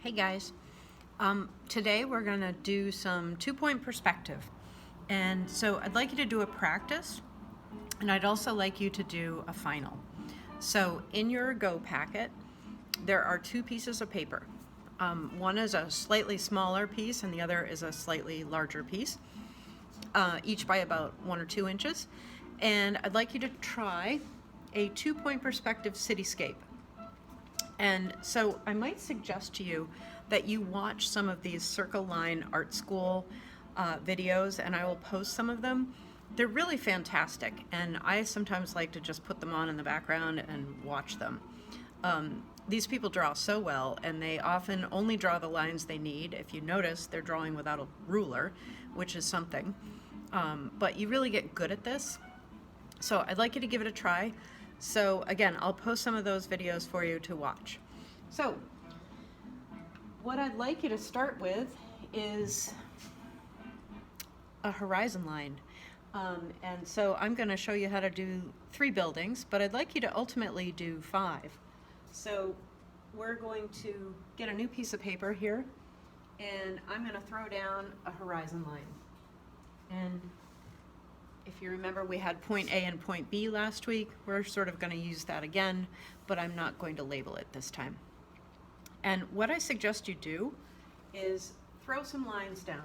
Hey guys, today we're going to do some 2-point perspective. And so I'd like you to do a practice, and I'd also like you to do a final. So in your Go packet, there are 2 pieces of paper. One is a slightly smaller piece and the other is a slightly larger piece, each by about 1 or 2 inches. And I'd like you to try a 2-point perspective cityscape. And so I might suggest to you that you watch some of these Circle Line Art School videos, and I will post some of them. They're really fantastic, and I sometimes like to just put them on in the background and watch them. These people draw so well, and they often only draw the lines they need. If you notice, they're drawing without a ruler, which is something. But you really get good at this. So I'd like you to give it a try. So again, I'll post some of those videos for you to watch. So what I'd like you to start with is a horizon line. And so I'm going to show you how to do 3 buildings, but I'd like you to ultimately do 5. So we're going to get a new piece of paper here, and I'm going to throw down a horizon line. And if you remember, we had point A and point B last week. We're sort of going to use that again, but I'm not going to label it this time. And what I suggest you do is throw some lines down.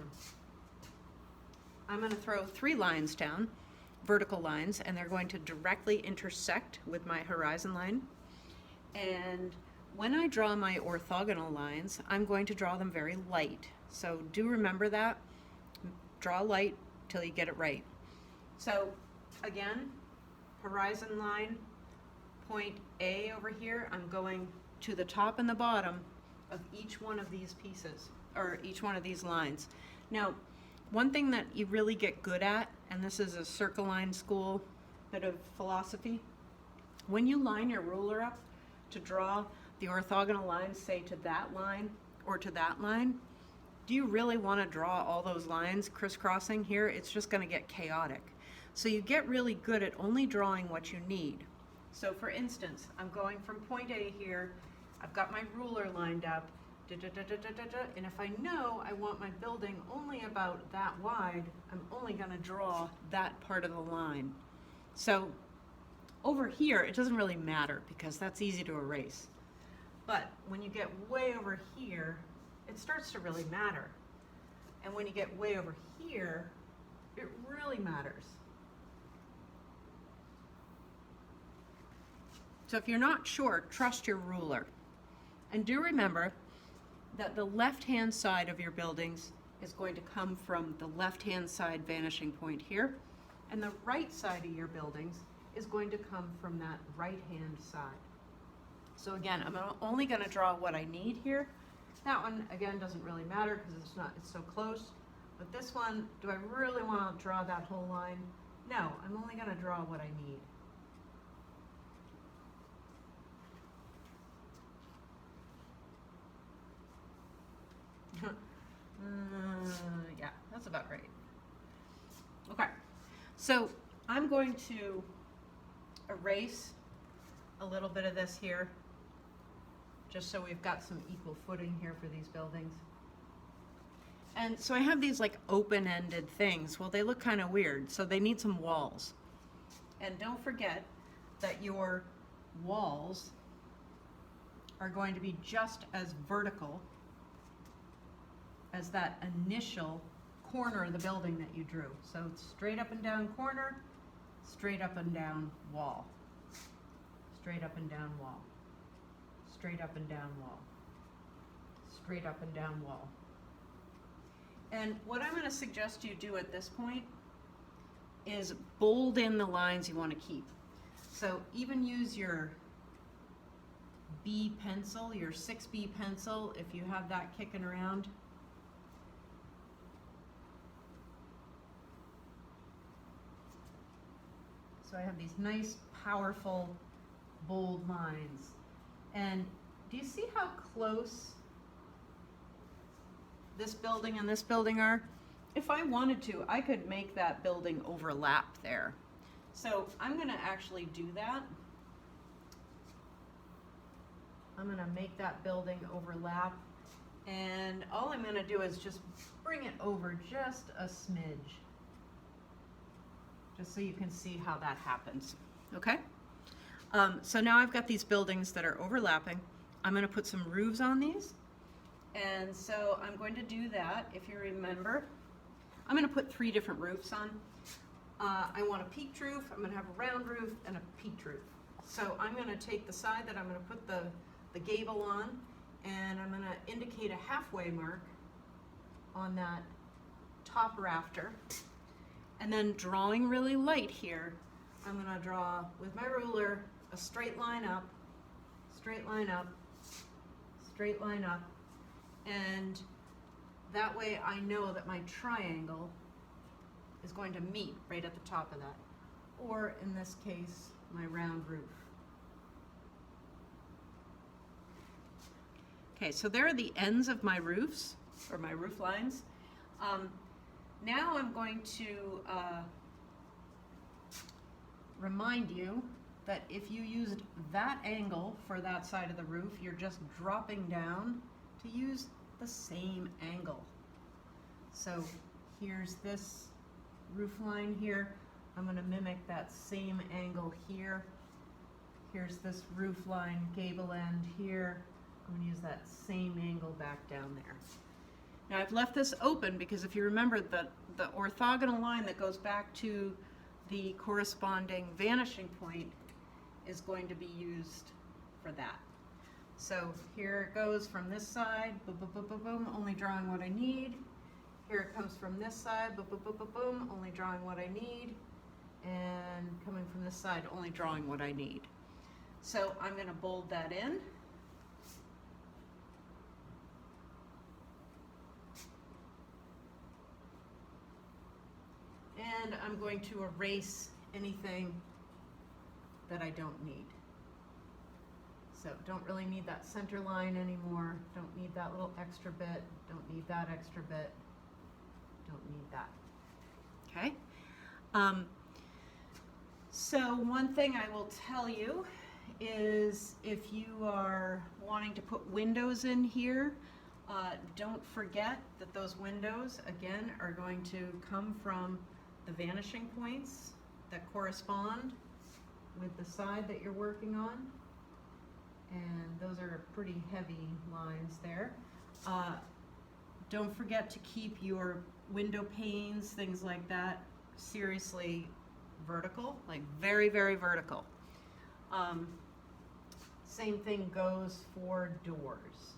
I'm going to throw 3 lines down, vertical lines, and they're going to directly intersect with my horizon line. And when I draw my orthogonal lines, I'm going to draw them very light. So do remember that. Draw light till you get it right. So again, horizon line, point A over here, I'm going to the top and the bottom of each one of these pieces, or each one of these lines. Now, one thing that you really get good at, and this is a Circle Line School bit of philosophy, when you line your ruler up to draw the orthogonal lines, say to that line or to that line, do you really want to draw all those lines crisscrossing here? It's just going to get chaotic. So you get really good at only drawing what you need. So for instance, I'm going from point A here, I've got my ruler lined up, and if I know I want my building only about that wide, I'm only going to draw that part of the line. So over here, it doesn't really matter because that's easy to erase. But when you get way over here, it starts to really matter. And when you get way over here, it really matters. So if you're not sure, trust your ruler. And do remember that the left-hand side of your buildings is going to come from the left-hand side vanishing point here, and the right side of your buildings is going to come from that right-hand side. So again, I'm only going to draw what I need here. That one, again, doesn't really matter because it's so close. But this one, do I really want to draw that whole line? No, I'm only going to draw what I need. Yeah, that's about right. Okay, so I'm going to erase a little bit of this here, just so we've got some equal footing here for these buildings. And so I have these like open-ended things. Well, they look kind of weird, so they need some walls. And don't forget that your walls are going to be just as vertical as that initial corner of the building that you drew. So it's straight up and down corner, straight up and down wall, straight up and down wall, straight up and down wall, straight up and down wall. And what I'm going to suggest you do at this point is bold in the lines you want to keep. So even use your B pencil, your 6B pencil, if you have that kicking around. So I have these nice, powerful, bold lines. And do you see how close this building and this building are? If I wanted to, I could make that building overlap there. So I'm going to actually do that. I'm going to make that building overlap And all I'm going to do is just bring it over just a smidge, just so you can see how that happens. Okay? So now I've got these buildings that are overlapping. I'm going to put some roofs on these. And so I'm going to do that. If you remember, I'm going to put 3 different roofs on. I want a peaked roof, I'm going to have a round roof, and a peaked roof. So I'm going to take the side that I'm going to put the gable on, and I'm going to indicate a halfway mark on that top rafter. And then drawing really light here, I'm going to draw with my ruler a straight line up, straight line up, straight line up, and that way I know that my triangle is going to meet right at the top of that, or in this case, my round roof. Okay, so there are the ends of my roofs, or my roof lines. Now I'm going to remind you that if you used that angle for that side of the roof, you're just dropping down to use the same angle. So here's this roof line here. I'm going to mimic that same angle here. Here's this roof line gable end here. I'm going to use that same angle back down there. Now I've left this open because if you remember, the orthogonal line that goes back to the corresponding vanishing point is going to be used for that. So here it goes from this side, boom, boom, boom, boom, boom, only drawing what I need. Here it comes from this side, boom, boom, boom, boom, boom, only drawing what I need. And coming from this side, only drawing what I need. So I'm going to bold that in. And I'm going to erase anything that I don't need. So don't really need that center line anymore. Don't need that little extra bit. Don't need that extra bit. Don't need that. Okay? So one thing I will tell you is if you are wanting to put windows in here, don't forget that those windows, again, are going to come from the vanishing points that correspond with the side that you're working on. And those are pretty heavy lines there. Don't forget to keep your window panes, things like that, seriously vertical, like very, very vertical. Same thing goes for doors.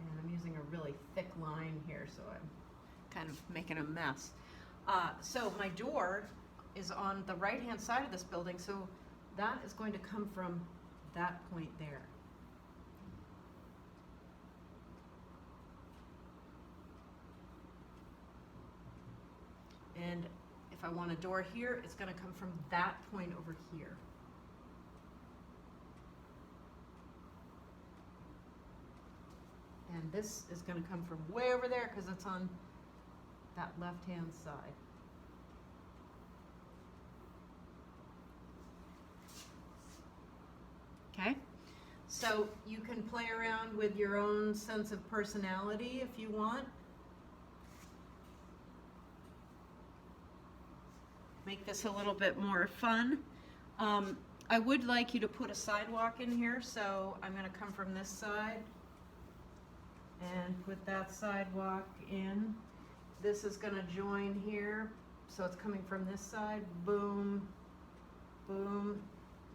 And I'm using a really thick line here, so I'm kind of making a mess. So my door is on the right-hand side of this building, so that is going to come from that point there. And if I want a door here, it's going to come from that point over here. And this is going to come from way over there because it's on that left-hand side. Okay, so you can play around with your own sense of personality if you want. Make this a little bit more fun. I would like you to put a sidewalk in here, so I'm going to come from this side and put that sidewalk in. This is going to join here, so it's coming from this side, boom, boom,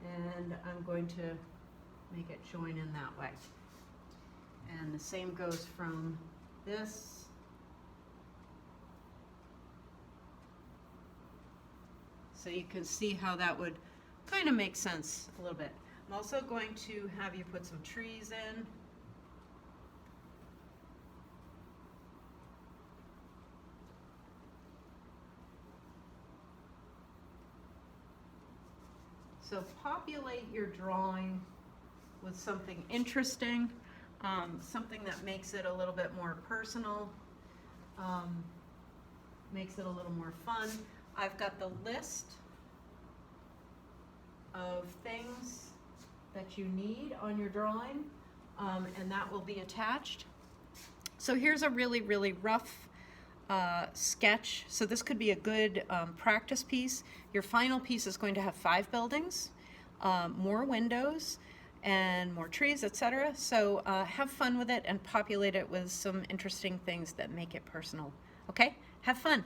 and I'm going to make it join in that way. And the same goes from this. So you can see how that would kind of make sense a little bit. I'm also going to have you put some trees in. So populate your drawing with something interesting, something that makes it a little bit more personal, makes it a little more fun. I've got the list of things that you need on your drawing. and that will be attached. So here's a really, really rough sketch. So this could be a good practice piece. Your final piece is going to have 5 buildings, more windows, and more trees, etc. So have fun with it and populate it with some interesting things that make it personal. Okay? Have fun.